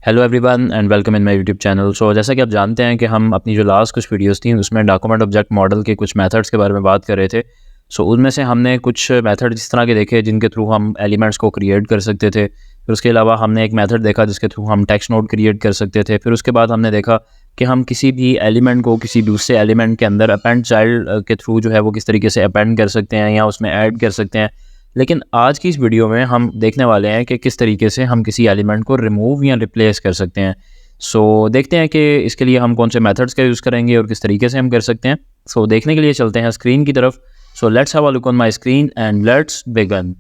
Hello everyone and welcome in my YouTube channel. So जैसा कि आप जानते हैं कि हम अपनी जो लास्ट कुछ वीडियोस थी उसमें डॉक्यूमेंट ऑब्जेक्ट मॉडल के कुछ मेथड्स के बारे में बात कर रहे थे। सो उनमें से हमने कुछ मेथड इस तरह के देखे जिनके थ्रू हम एलिमेंट्स को क्रिएट कर सकते थे। फिर उसके अलावा हमने एक मेथड देखा जिसके थ्रू हम टेक्स्ट नोड क्रिएट कर सकते थे। फिर उसके बाद हमने देखा कि हम किसी भी एलिमेंट को किसी दूसरे एलिमेंट के अंदर अपेंड चाइल्ड के थ्रू जो है वो किस तरीके से अपेंड कर सकते हैं या उसमें ऐड कर सकते हैं। लेकिन आज की इस वीडियो में हम देखने वाले हैं कि किस तरीके से हम किसी एलिमेंट को रिमूव या रिप्लेस कर सकते हैं। सो देखते हैं कि इसके लिए हम कौन से मेथड्स का यूज़ करेंगे और किस तरीके से हम कर सकते हैं। सो देखने के लिए चलते हैं स्क्रीन की तरफ। So let's have a look on my screen and let's begin.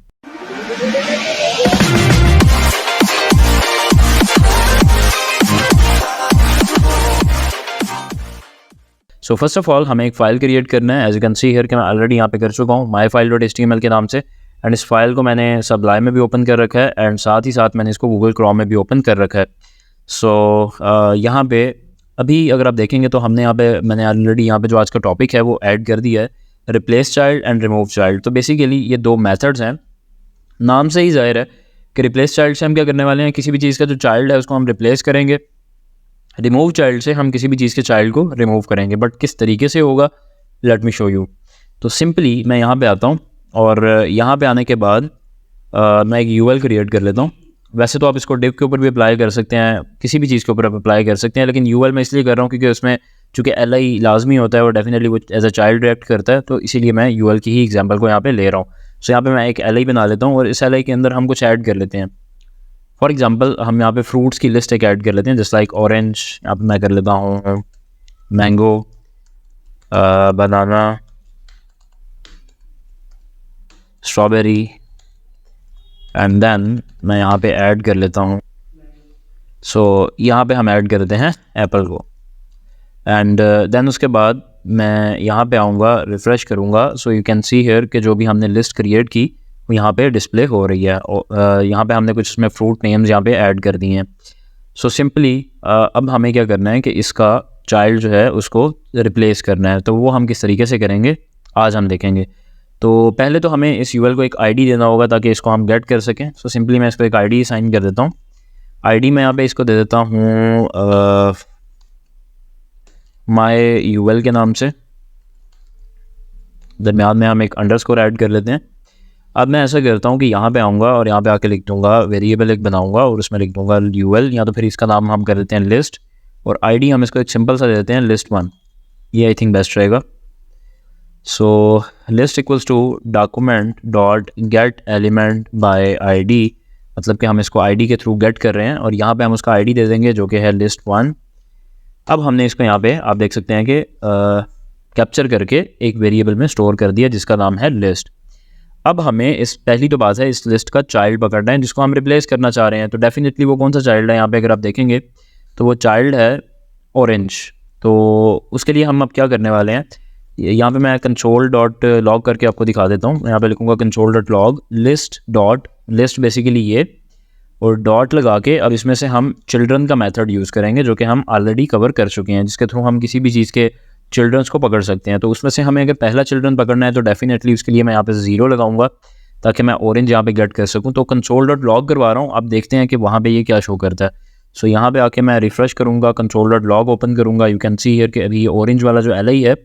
So first of all हमें एक फ़ाइल क्रिएट करना है। As you can see here कि मैं ऑलरेडी यहाँ पे कर चुका हूँ myfile.html के नाम से। एंड इस फाइल को मैंने सबलाइम में भी ओपन कर रखा है एंड साथ ही साथ मैंने इसको गूगल क्रोम में भी ओपन कर रखा है। सो यहाँ पे अभी अगर आप देखेंगे तो हमने यहाँ पे मैंने ऑलरेडी यहाँ पे जो आज का टॉपिक है वो ऐड कर दिया है, replace child and remove child. तो बेसिकली ये दो मेथड्स हैं। नाम से ही जाहिर है कि रिप्लेस चाइल्ड से हम क्या करने वाले हैं, किसी भी चीज़ का जो चाइल्ड है उसको हम रिप्लेस करेंगे। रिमूव चाइल्ड से हम किसी भी चीज़ के चाइल्ड को रिमूव करेंगे। बट किस तरीके से होगा, लेट मी शो यू। तो सिंपली मैं यहाँ पे आता हूँ और यहाँ पे आने के बाद मैं एक यूएल क्रिएट कर लेता हूँ। वैसे तो आप इसको डिव के ऊपर भी अप्लाई कर सकते हैं, किसी भी चीज़ के ऊपर आप अप्लाई कर सकते हैं, लेकिन यूएल मैं इसलिए कर रहा हूँ क्योंकि उसमें चूँकि एल लाजमी होता है और डेफिनेटली वो एज अ चाइल्ड रिएक्ट करता है, तो इसीलिए मैं यूएल की ही एग्जाम्पल को यहाँ पे ले रहा हूँ। सो यहाँ पे मैं एक एल बना लेता हूँ और इस एल के अंदर हम कुछ ऐड कर लेते हैं। फॉर एग्जाम्पल हम यहाँ पे फ्रूट्स की लिस्ट एक ऐड कर लेते हैं, जस्ट लाइक ऑरेंज। यहाँ पे मैं कर लेता हूँ mango, banana, strawberry and then मैं यहाँ पे ऐड कर लेता हूँ। सो यहाँ पे हम ऐड कर देते हैं एप्पल को एंड देन उसके बाद मैं यहाँ पे आऊँगा, रिफ़्रेश करूँगा। So you can see here कि जो भी हमने लिस्ट क्रिएट की वो यहाँ पे डिस्प्ले हो रही है। यहाँ पे हमने कुछ इसमें फ्रूट नेम्स यहाँ पे ऐड कर दिए हैं। सो सिंपली अब हमें क्या करना है कि इसका चाइल्ड जो है उसको रिप्लेस करना है। तो वो हम किस तरीके से करेंगे आज हम देखेंगे। तो पहले तो हमें इस यूएल को एक आईडी देना होगा ताकि इसको हम गेट कर सकें। सो सिंपली मैं इसको एक आईडी साइन कर देता हूँ। आईडी मैं यहाँ पे इसको दे देता हूँ माय यूएल के नाम से। दरम्यान में हम एक अंडरस्कोर ऐड कर लेते हैं। अब मैं ऐसा करता हूँ कि यहाँ पे आऊँगा और यहाँ पे आके लिख दूँगा, वेरिएबल एक बनाऊँगा और उसमें लिख दूँगा यूएल, या तो फिर इसका नाम हम कर देते हैं लिस्ट और आईडी हम इसको एक सिंपल सा दे देते हैं list1। ये आई थिंक बेस्ट रहेगा। So list equals to document dot get element by ID, मतलब कि हम इसको आईडी के थ्रू गेट कर रहे हैं और यहाँ पे हम उसका आईडी दे देंगे जो कि है list1। अब हमने इसको यहाँ पे आप देख सकते हैं कि कैप्चर करके एक वेरिएबल में स्टोर कर दिया जिसका नाम है लिस्ट। अब हमें इस पहली तो बात है इस लिस्ट का चाइल्ड पकड़ना है जिसको हम रिप्लेस करना चाह रहे हैं। तो डेफिनेटली वो कौन सा चाइल्ड है, यहाँ पे अगर आप देखेंगे तो वो चाइल्ड है ऑरेंज। तो उसके लिए हम अब क्या करने वाले हैं, यहाँ पे मैं कंट्रोल डॉट लॉग करके आपको दिखा देता हूँ। यहाँ पे लिखूँगा control dot log list basically ये, और डॉट लगा के अब इसमें से हम चिल्ड्रन का मेथड यूज़ करेंगे जो कि हम ऑलरेडी कवर कर चुके हैं, जिसके थ्रू हम किसी भी चीज़ के चिल्ड्रंस को पकड़ सकते हैं। तो उसमें से हमें अगर पहला चिल्ड्रन पकड़ना है तो डेफिनेटली उसके लिए मैं यहाँ पे 0 लगाऊंगा ताकि मैं ऑरेंज यहाँ पे गेट कर सकूँ। तो कंट्रोल डॉट लॉग करवा रहा हूँ, अब देखते हैं कि वहाँ पे ये क्या शो करता है। सो यहाँ पे आके मैं रिफ़्रेश करूँगा, कंट्रोल डॉट लॉग ओपन करूँगा। यू कैन सी हियर कि अभी ये ऑरेंज वाला जो एल है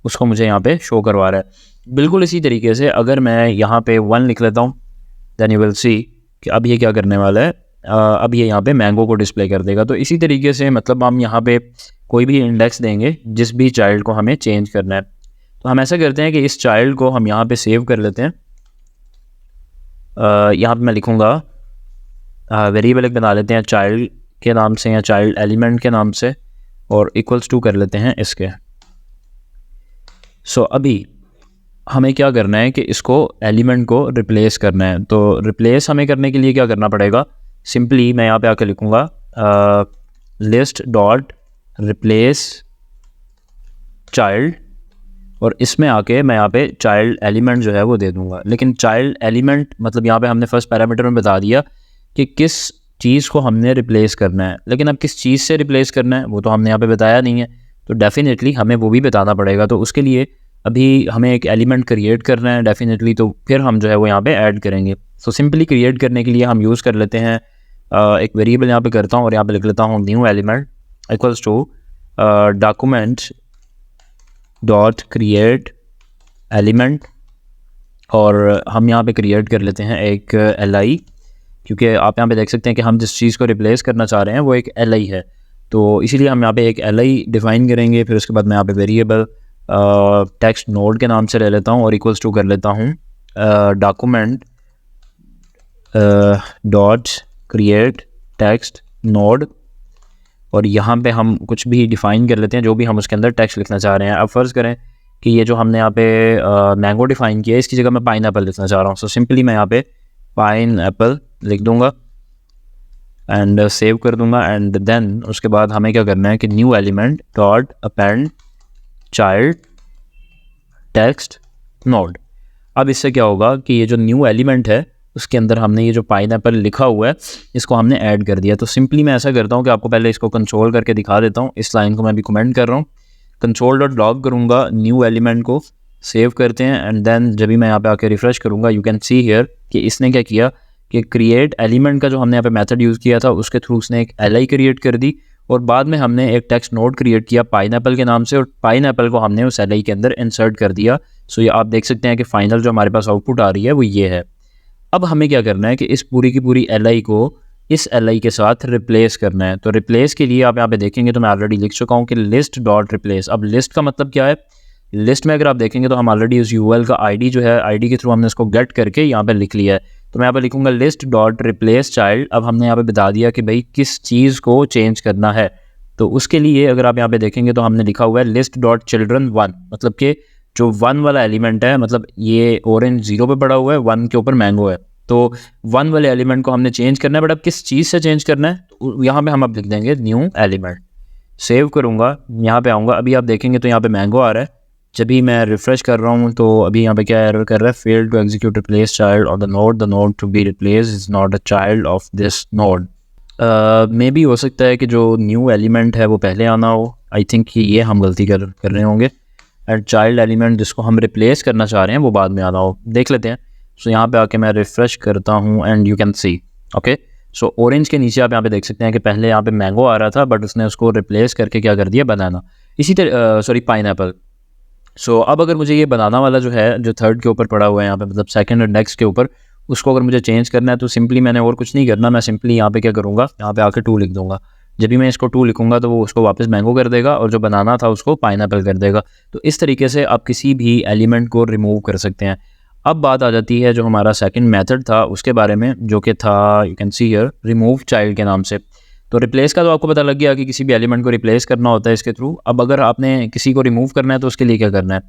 उसको मुझे यहाँ पे शो करवा रहा है। बिल्कुल इसी तरीके से अगर मैं यहाँ पे 1 लिख लेता हूँ देन यू विल सी कि अब ये क्या करने वाला है, अब ये यहाँ पे मैंगो को डिस्प्ले कर देगा। तो इसी तरीके से मतलब हम यहाँ पे कोई भी इंडेक्स देंगे जिस भी चाइल्ड को हमें चेंज करना है। तो हम ऐसा करते हैं कि इस चाइल्ड को हम यहाँ पे सेव कर लेते हैं। यहाँ पे मैं लिखूँगा वेरिएबल एक बना लेते हैं चाइल्ड के नाम से या चाइल्ड एलिमेंट के नाम से और इक्वल्स टू कर लेते हैं इसके। सो अभी हमें क्या करना है कि इसको एलिमेंट को रिप्लेस करना है। तो रिप्लेस हमें करने के लिए क्या करना पड़ेगा, सिंपली मैं यहाँ पे आके लिखूँगा लिस्ट डॉट रिप्लेस चाइल्ड और इसमें आके मैं यहाँ पे चाइल्ड एलिमेंट जो है वो दे दूँगा। लेकिन चाइल्ड एलिमेंट मतलब यहाँ पे हमने फर्स्ट पैरामीटर में बता दिया कि किस चीज़ को हमने रिप्लेस करना है, लेकिन अब किस चीज़ से रिप्लेस करना है वो तो हमने यहाँ पे बताया नहीं है। तो डेफिनेटली हमें वो भी बताना पड़ेगा। तो उसके लिए अभी हमें एक एलिमेंट क्रिएट करना है डेफिनेटली, तो फिर हम जो है वो यहाँ पे ऐड करेंगे। सो सिंपली क्रिएट करने के लिए हम यूज़ कर लेते हैं एक वेरिएबल यहाँ पे करता हूँ और यहाँ पे लिख लेता हूँ new element equals to document dot create element, और हम यहाँ पे क्रिएट कर लेते हैं एक li, क्योंकि आप यहाँ पे देख सकते हैं कि हम जिस चीज़ को रिप्लेस करना चाह रहे हैं वो एक li है, तो इसीलिए हम यहाँ पे एक li डिफ़ाइन करेंगे। फिर उसके बाद मैं यहाँ पे वेरिएबल टेक्स्ट नोड के नाम से ले लेता हूँ और इक्वल्स टू कर लेता हूँ document dot create text node, और यहाँ पे हम कुछ भी डिफ़ाइन कर लेते हैं जो भी हम उसके अंदर टेक्स्ट लिखना चाह रहे हैं। अब फ़र्ज़ करें कि ये जो हमने यहाँ पे मैंगो डिफ़ाइन किया है इसकी जगह मैं पाइन एप्पल लिखना चाह रहा हूँ, सो सिंपली मैं यहाँ पे पाइन एप्पल लिख दूँगा एंड सेव कर दूँगा। एंड देन उसके बाद हमें क्या करना है कि new element dot append child text node. अब इससे क्या होगा कि ये जो न्यू एलिमेंट है उसके अंदर हमने ये जो पाइन एप्पल लिखा हुआ है इसको हमने ऐड कर दिया। तो सिंपली मैं ऐसा करता हूँ कि आपको पहले इसको कंट्रोल करके दिखा देता हूँ। इस लाइन को मैं भी कमेंट कर रहा हूँ, कंट्रोल डॉट लॉग करूँगा, न्यू एलिमेंट को सेव करते हैं एंड देन जब भी मैं यहाँ पे आके रिफ़्रेश करूँगा यू कैन सी हियर कि इसने क्या किया कि क्रिएट एलिमेंट का जो हमने यहाँ पे मेथड यूज़ किया था उसके थ्रू उसने एक li क्रिएट कर दी, और बाद में हमने एक टेक्स्ट नोड क्रिएट किया पाइन एप्पल के नाम से, और पाइन एप्पल को हमने उस li के अंदर इंसर्ट कर दिया। सो ये आप देख सकते हैं कि फाइनल जो हमारे पास आउटपुट आ रही है वो ये है। अब हमें क्या करना है कि इस पूरी की पूरी li को इस li के साथ रिप्लेस करना है। तो रिप्लेस के लिए आप यहाँ पे देखेंगे तो मैं ऑलरेडी लिख चुका हूँ कि लिस्ट डॉट रिप्लेस। अब लिस्ट का मतलब क्या है, लिस्ट में अगर आप देखेंगे तो हम ऑलरेडी उस यूएल का आईडी जो है आईडी के थ्रू हमने इसको गेट करके यहाँ पे लिख लिया है। तो मैं यहाँ पे लिखूँगा लिस्ट डॉट रिप्लेस चाइल्ड। अब हमने यहाँ पे बता दिया कि भाई किस चीज़ को चेंज करना है, तो उसके लिए अगर आप यहाँ पे देखेंगे तो हमने लिखा हुआ है लिस्ट डॉट चिल्ड्रन 1, मतलब कि जो 1 वाला एलिमेंट है, मतलब ये ऑरेंज 0 पे पड़ा हुआ है, 1 के ऊपर मैंगो है, तो 1 वाले एलिमेंट को हमने चेंज करना है। बट अब किस चीज़ से चेंज करना है, तो यहाँ पे हम अब लिख देंगे न्यू एलिमेंट। सेव करूँगा, यहाँ पे आऊँगा, अभी आप देखेंगे तो यहाँ पे मैंगो आ रहा है। जब भी मैं रिफ़्रेश कर रहा हूँ तो अभी यहाँ पे क्या एरर कर रहा है, fail to execute replace child on the node to be replace is not a child of this node. Maybe हो सकता है कि जो न्यू एलिमेंट है वो पहले आना हो, आई थिंक कि ये हम गलती कर रहे होंगे, एंड चाइल्ड एलिमेंट जिसको हम रिप्लेस करना चाह रहे हैं वो बाद में आना हो। देख लेते हैं। सो यहाँ पे आके मैं रिफ़्रेश करता हूँ and you can C okay. So orange के नीचे आप यहाँ पे देख सकते हैं कि पहले यहाँ पे मैंगो आ रहा था बट उसने उसको रिप्लेस करके क्या कर दिया, बनाना। इसी तरह सॉरी पाइन एप्पल। सो अब अगर मुझे ये बनाना वाला जो है जो थर्ड के ऊपर पड़ा हुआ है यहाँ पे, मतलब सेकंड और नेक्स्ट के ऊपर, उसको अगर मुझे चेंज करना है तो सिंपली मैंने और कुछ नहीं करना, मैं सिंपली यहाँ पे क्या करूँगा, यहाँ पे आके 2 लिख दूँगा। जब भी मैं इसको 2 लिखूँगा तो वो उसको वापस मैंगो कर देगा और जो बनाना था उसको पाइनएप्पल कर देगा। तो इस तरीके से आप किसी भी एलिमेंट को रिमूव कर सकते हैं। अब बात आ जाती है जो हमारा सेकंड मेथड था उसके बारे में, जो कि था you can see here remove child के नाम से। तो रिप्लेस का तो आपको पता लग गया कि किसी भी एलिमेंट को रिप्लेस करना होता है इसके थ्रू। अब अगर आपने किसी को रिमूव करना है तो उसके लिए क्या करना है,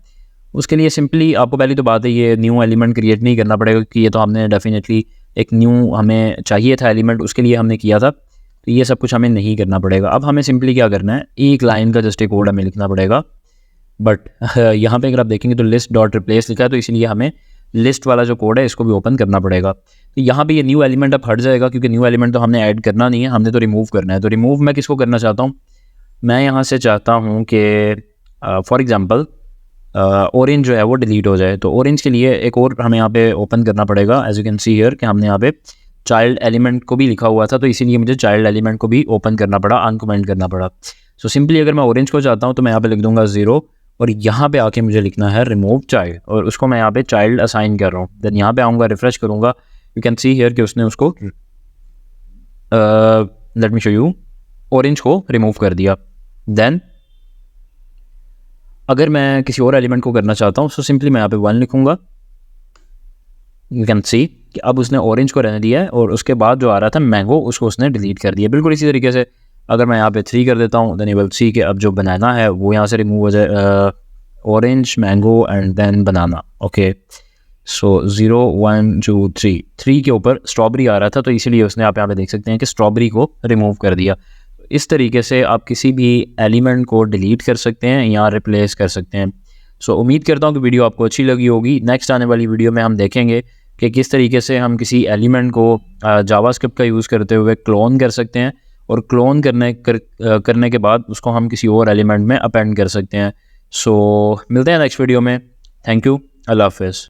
उसके लिए सिंपली आपको पहली तो बात है ये न्यू एलिमेंट क्रिएट नहीं करना पड़ेगा, क्योंकि ये तो हमने डेफिनेटली एक न्यू हमें चाहिए था एलिमेंट, उसके लिए हमने किया था, तो ये सब कुछ हमें नहीं करना पड़ेगा। अब हमें सिंपली क्या करना है, एक लाइन का जस्ट एक कोड हमें लिखना पड़ेगा। बट यहाँ पे अगर आप देखेंगे तो लिस्ट डॉट रिप्लेस लिखा है, तो इसलिए हमें लिस्ट वाला जो कोड है इसको भी ओपन करना पड़ेगा। तो यहाँ पे ये न्यू एलिमेंट अब हट जाएगा, क्योंकि न्यू एलिमेंट तो हमने ऐड करना नहीं है, हमने तो रिमूव करना है। तो रिमूव मैं किसको करना चाहता हूँ, मैं यहाँ से चाहता हूँ कि फॉर एग्जांपल ऑरेंज जो है वो डिलीट हो जाए। तो ऑरेंज के लिए एक और हमें यहाँ पे ओपन करना पड़ेगा। As you can see here कि हमने यहाँ पे चाइल्ड एलिमेंट को भी लिखा हुआ था, तो इसीलिए मुझे चाइल्ड एलिमेंट को भी ओपन करना पड़ा, अनकमेंट करना पड़ा। सो सिंपली अगर मैं ऑरेंज को चाहता हूँ तो मैं यहाँ पे लिख दूंगा 0 और यहाँ पे आके मुझे लिखना है रिमूव चाइल्ड, और उसको मैं यहाँ पे चाइल्ड असाइन कर रहा हूँ। देन यहाँ पे आऊँगा, रिफ्रेश करूँगा, यू कैन सी हियर कि उसने उसको let me show you orange को रिमूव कर दिया। देन अगर मैं किसी और एलिमेंट को करना चाहता हूँ, सो सिंपली मैं यहाँ पे 1 लिखूँगा। यू कैन सी कि अब उसने ऑरेंज को रहने दिया है और उसके बाद जो आ रहा था मैंगो उसको उसने डिलीट कर दिया। बिल्कुल इसी तरीके से अगर मैं यहाँ पे 3 कर देता हूँ, देन यू विल सी कि अब जो बनाना है वो यहाँ से रिमूव हो जाए, orange, mango and then banana. Okay, so 0 1 2 3 के ऊपर स्ट्रॉबेरी आ रहा था, तो इसीलिए उसने आप यहाँ पे देख सकते हैं कि स्ट्रॉबेरी को रिमूव कर दिया। इस तरीके से आप किसी भी एलिमेंट को डिलीट कर सकते हैं या रिप्लेस कर सकते हैं। सो उम्मीद करता हूँ कि वीडियो आपको अच्छी लगी होगी। नेक्स्ट आने वाली वीडियो में हम देखेंगे कि किस तरीके से हम किसी एलिमेंट को जावास्क्रिप्ट का यूज़ करते हुए क्लोन कर सकते हैं, और क्लोन करने के बाद उसको हम किसी और एलिमेंट में अपेंड कर सकते हैं। सो मिलते हैं नेक्स्ट वीडियो में। थैंक यू, अल्लाह हाफ़िज़।